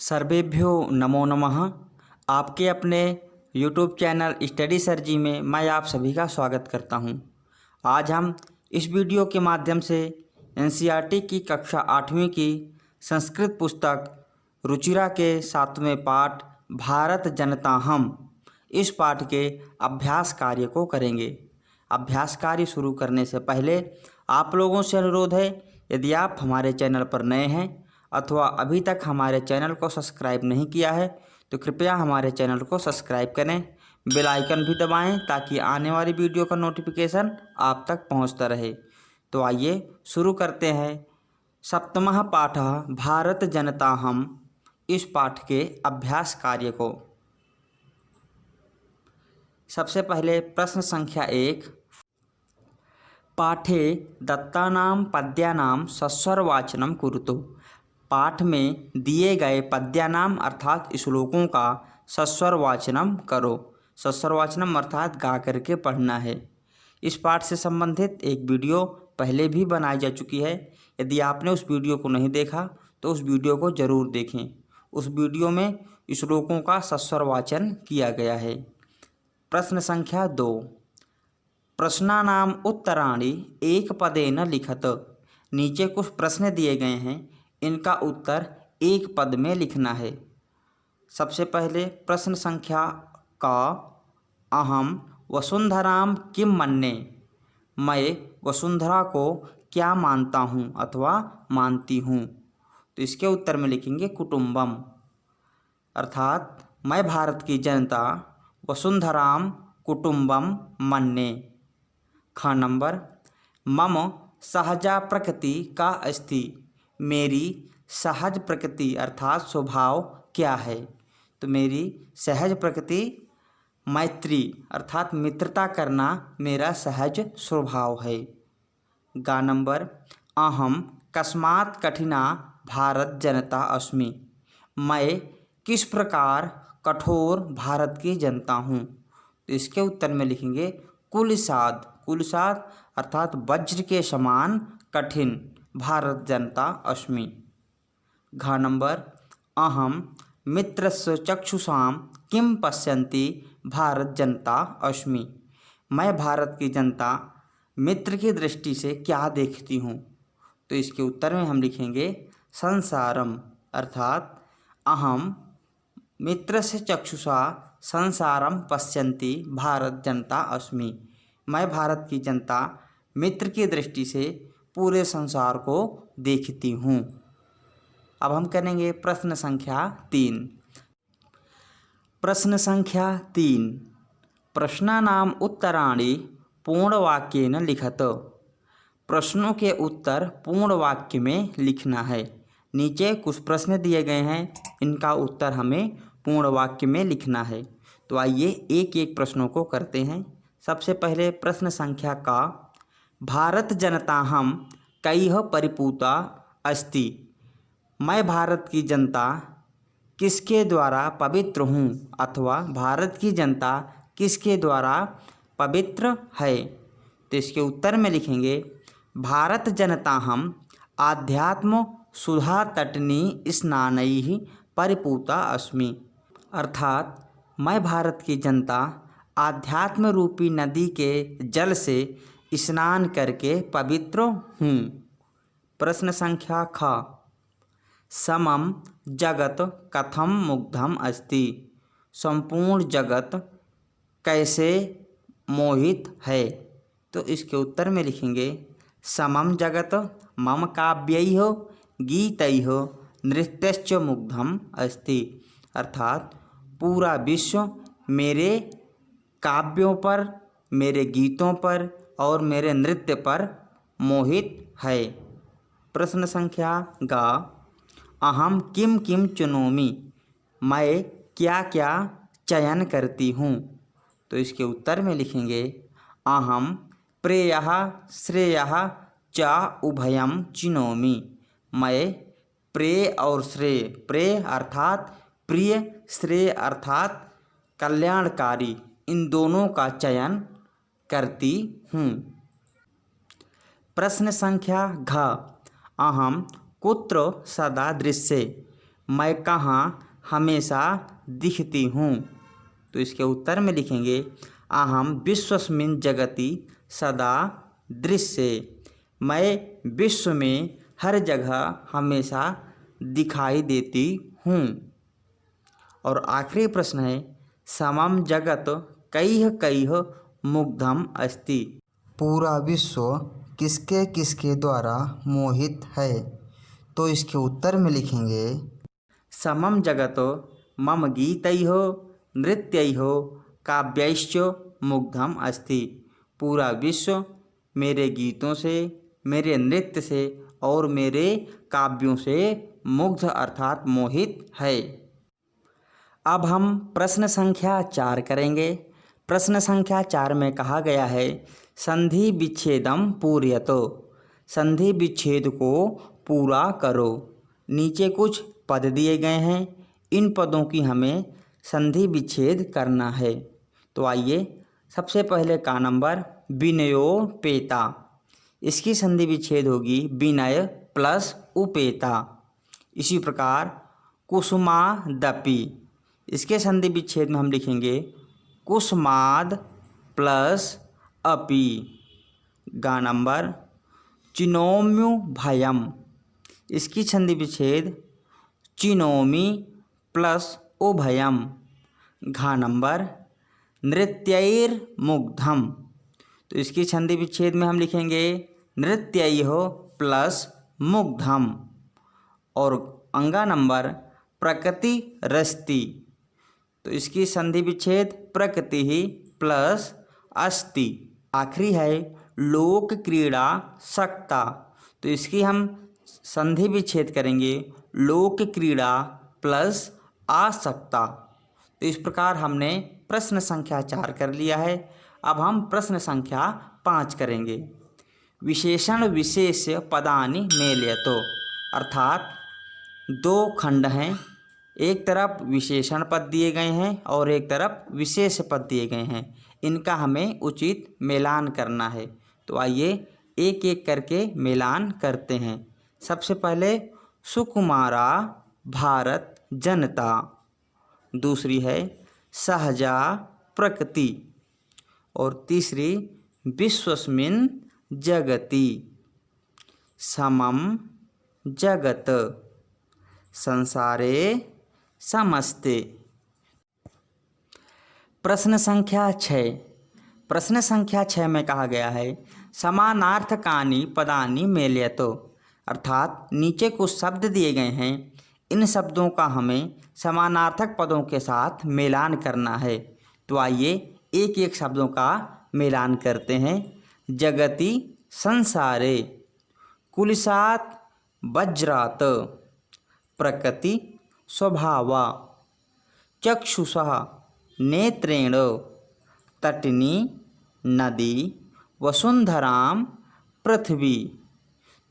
सर्वेभ्यो नमो नमः। आपके अपने YouTube चैनल स्टडी सर जी में मैं आप सभी का स्वागत करता हूं। आज हम इस वीडियो के माध्यम से NCERT की कक्षा 8वीं की संस्कृत पुस्तक रुचिरा के 7वें पाठ भारत जनता हम इस पाठ के अभ्यास कार्य को करेंगे। अभ्यास कार्य शुरू करने से पहले आप लोगों से अनुरोध है, यदि आप हमारे चैनल पर नए हैं अथवा अभी तक हमारे चैनल को सब्सक्राइब नहीं किया है तो कृपया हमारे चैनल को सब्सक्राइब करें, बेल आइकन भी दबाएं ताकि आने वाली वीडियो का नोटिफिकेशन आप तक पहुंचता रहे। तो आइए शुरू करते हैं 7वां पाठ भारत जनता हम इस पाठ के अभ्यास कार्य को। सबसे पहले प्रश्न संख्या 1, पाठे दत्तानां पद्यानां सस्वरवाचनं कुरुतु। पाठ में दिए गए पद्यानाम अर्थात श्लोकों का सस्वर वाचनम करो। सस्वर वाचनम अर्थात गा करके पढ़ना है। इस पाठ से संबंधित एक वीडियो पहले भी बनाई जा चुकी है। यदि आपने उस वीडियो को नहीं देखा तो उस वीडियो को ज़रूर देखें। उस वीडियो में श्लोकों का सस्वर वाचन किया गया है। प्रश्न संख्या 2, प्रश्नानाम उत्तराणि एक पदेन लिखत। नीचे कुछ प्रश्न दिए गए हैं, इनका उत्तर एक पद में लिखना है। सबसे पहले प्रश्न संख्या का, अहम वसुंधराम किम मन्ये। मैं वसुंधरा को क्या मानता हूँ अथवा मानती हूँ। तो इसके उत्तर में लिखेंगे कुटुंबम, अर्थात मैं भारत की जनता वसुंधराम कुटुंबम मन्ये। ख नंबर, मम सहजा प्रकृति का अस्ति। मेरी सहज प्रकृति अर्थात स्वभाव क्या है। तो मेरी सहज प्रकृति मैत्री अर्थात मित्रता करना मेरा सहज स्वभाव है। ग नंबर, अहम कस्मात् कठिना भारत जनता अस्मि। मैं किस प्रकार कठोर भारत की जनता हूँ। तो इसके उत्तर में लिखेंगे कुलसाद। कुलसाद अर्थात वज्र के समान कठिन भारत जनता अस्मि। घ नंबर, अहम मित्रस्य चक्षुषां किं पश्यन्ति भारत जनता अस्मि। मैं भारत की जनता मित्र की दृष्टि से क्या देखती हूँ। तो इसके उत्तर में हम लिखेंगे संसारम, अर्थात अहम मित्रस्य चक्षुषा संसारम पश्यन्ति भारत जनता अस्मि। मैं भारत की जनता मित्र की दृष्टि से पूरे संसार को देखती हूँ। अब हम करेंगे प्रश्न संख्या 3। प्रश्न संख्या 3, प्रश्नानाम उत्तराणि पूर्णवाक्येन लिखत। प्रश्नों के उत्तर पूर्ण वाक्य में लिखना है। नीचे कुछ प्रश्न दिए गए हैं, इनका उत्तर हमें पूर्ण वाक्य में लिखना है। तो आइए एक एक प्रश्नों को करते हैं। सबसे पहले प्रश्न संख्या का, भारत जनता हम कैः परिपूता अस्ति। मैं भारत की जनता किसके द्वारा पवित्र हूँ अथवा भारत की जनता किसके द्वारा पवित्र है। तो इसके उत्तर में लिखेंगे भारत जनता हम आध्यात्म सुधा तटनी स्नानैः परिपूता अस्मि। अर्थात मैं भारत की जनता आध्यात्म रूपी नदी के जल से स्नान करके पवित्र हूँ। प्रश्न संख्या ख, समम जगत कथम मुग्धम अस्ति। संपूर्ण जगत कैसे मोहित है। तो इसके उत्तर में लिखेंगे समम जगत मम काव्यैः गीतैः नृत्यश्च मुग्धम अस्ति। अर्थात पूरा विश्व मेरे काव्यों पर, मेरे गीतों पर और मेरे नृत्य पर मोहित है। प्रश्न संख्या ग, अहम किम किम चुनोमि। मैं क्या क्या चयन करती हूँ। तो इसके उत्तर में लिखेंगे अहम प्रेयः श्रेयः च उभयं चिनोमि। मैं प्रेय और श्रेय, प्रेय अर्थात प्रिय, श्रेय अर्थात कल्याणकारी, इन दोनों का चयन करती हूँ। प्रश्न संख्या घ, अहम कुत्र सदा दृश्ये। मैं कहाँ हमेशा दिखती हूँ। तो इसके उत्तर में लिखेंगे अहम विश्वस्मिन् जगति सदा दृश्ये। मैं विश्व में हर जगह हमेशा दिखाई देती हूँ। और आखिरी प्रश्न है समम जगत कैः कैः मुग्धम अस्ति। पूरा विश्व किसके किसके द्वारा मोहित है। तो इसके उत्तर में लिखेंगे समम जगत मम गीतैः नृत्यैः काव्यैश्च मुग्धम अस्ति। पूरा विश्व मेरे गीतों से, मेरे नृत्य से और मेरे काव्यों से मुग्ध अर्थात मोहित है। अब हम प्रश्न संख्या 4 करेंगे। प्रश्न संख्या 4 में कहा गया है संधि विच्छेदम पूरयतो। संधि विच्छेद को पूरा करो। नीचे कुछ पद दिए गए हैं, इन पदों की हमें संधि विच्छेद करना है। तो आइए सबसे पहले का नंबर विनयोपेता। इसकी संधि विच्छेद होगी विनय प्लस उपेता। इसी प्रकार कुसुमादपि, इसके संधि विच्छेद में हम लिखेंगे कुसुमाद प्लस अपि। गा नंबर चिनोम्युभयम, इसकी संधि विच्छेद चिनोमि प्लस उभयम। घा नंबर नृत्यैर्मुग्धम, तो इसकी संधि विच्छेद में हम लिखेंगे नृत्यैः प्लस मुग्धम। और अंगा नंबर प्रकृति रस्ति, तो इसकी संधि विच्छेद प्रकृति ही प्लस अस्ति। आखिरी है लोक क्रीड़ा सक्ता, तो इसकी हम संधि विच्छेद करेंगे लोक क्रीड़ा प्लस आसक्ता। तो इस प्रकार हमने प्रश्न संख्या 4 कर लिया है। अब हम प्रश्न संख्या 5 करेंगे। विशेषण विशेष पदानि मेलयतो, अर्थात दो खंड हैं, एक तरफ विशेषण पद दिए गए हैं और एक तरफ विशेष पद दिए गए हैं। इनका हमें उचित मिलान करना है। तो आइए एक एक करके मिलान करते हैं। सबसे पहले सुकुमारा भारत जनता, दूसरी है सहजा प्रकृति और तीसरी विश्वस्मिन् जगति समम जगत संसारे समस्ते। प्रश्न संख्या 6। प्रश्न संख्या 6 में कहा गया है समानार्थकानि पदानि मेलयतो, अर्थात नीचे कुछ शब्द दिए गए हैं, इन शब्दों का हमें समानार्थक पदों के साथ मिलान करना है। तो आइए एक एक शब्दों का मिलान करते हैं। जगति संसारे, कुलिसात वज्रात, प्रकृति स्वभावा, चक्षुषः नेत्रेण, तटिनी नदी, वसुंधराम पृथ्वी।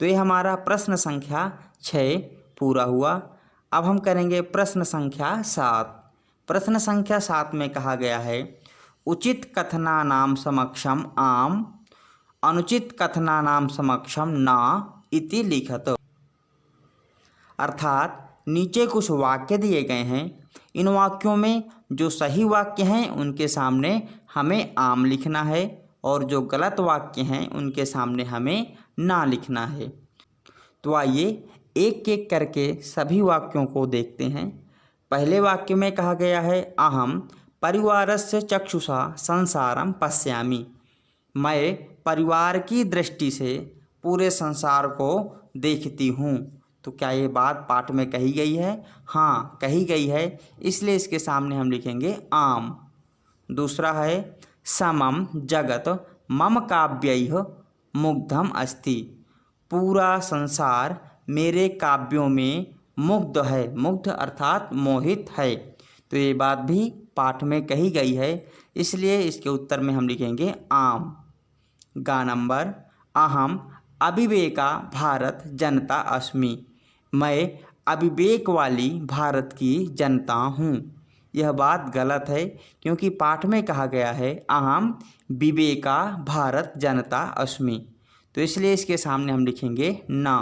तो ये हमारा प्रश्न संख्या 6 पूरा हुआ। अब हम करेंगे प्रश्न संख्या 7। प्रश्न संख्या 7 में कहा गया है उचित कथनानां समक्षम आम, अनुचित कथनानां समक्षम न इति लिखत। अर्थात नीचे कुछ वाक्य दिए गए हैं, इन वाक्यों में जो सही वाक्य हैं उनके सामने हमें आम लिखना है और जो गलत वाक्य हैं उनके सामने हमें ना लिखना है। तो आइए एक एक करके सभी वाक्यों को देखते हैं। पहले वाक्य में कहा गया है अहम परिवारस्य चक्षुषा संसारम पश्यामि, मैं परिवार की दृष्टि से पूरे संसार को देखती हूँ। तो क्या ये बात पाठ में कही गई है? हाँ कही गई है, इसलिए इसके सामने हम लिखेंगे आम। दूसरा है समम जगत मम काव्यैः मुग्धम अस्ति, पूरा संसार मेरे काव्यों में मुग्ध है, मुग्ध अर्थात मोहित है। तो ये बात भी पाठ में कही गई है, इसलिए इसके उत्तर में हम लिखेंगे आम। गा नंबर अहम अविवेका भारत जनता अस्मि, मैं अविवेक वाली भारत की जनता हूँ। यह बात गलत है क्योंकि पाठ में कहा गया है अहम विवेका भारत जनता अस्मि, तो इसलिए इसके सामने हम लिखेंगे ना।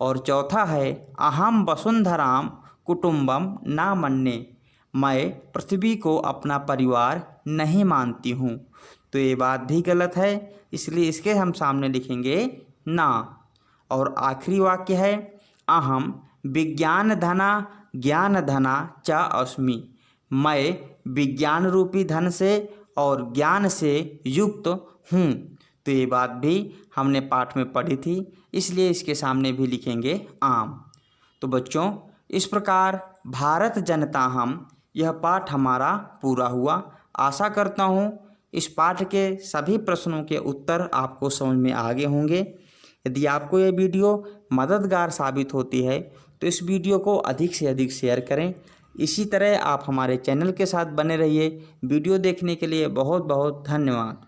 और चौथा है अहम वसुंधराम कुटुंबम ना मन्ये, मैं पृथ्वी को अपना परिवार नहीं मानती हूँ। तो ये बात भी गलत है, इसलिए इसके हम सामने लिखेंगे ना। और आखिरी वाक्य है अहम विज्ञान धना ज्ञान धना च अस्मि, मैं विज्ञान रूपी धन से और ज्ञान से युक्त हूँ। तो ये बात भी हमने पाठ में पढ़ी थी, इसलिए इसके सामने भी लिखेंगे आम। तो बच्चों, इस प्रकार भारत जनता हम यह पाठ हमारा पूरा हुआ। आशा करता हूँ इस पाठ के सभी प्रश्नों के उत्तर आपको समझ में आ गए होंगे। यदि आपको यह वीडियो मददगार साबित होती है तो इस वीडियो को अधिक से अधिक शेयर करें। इसी तरह आप हमारे चैनल के साथ बने रहिए। वीडियो देखने के लिए बहुत बहुत धन्यवाद।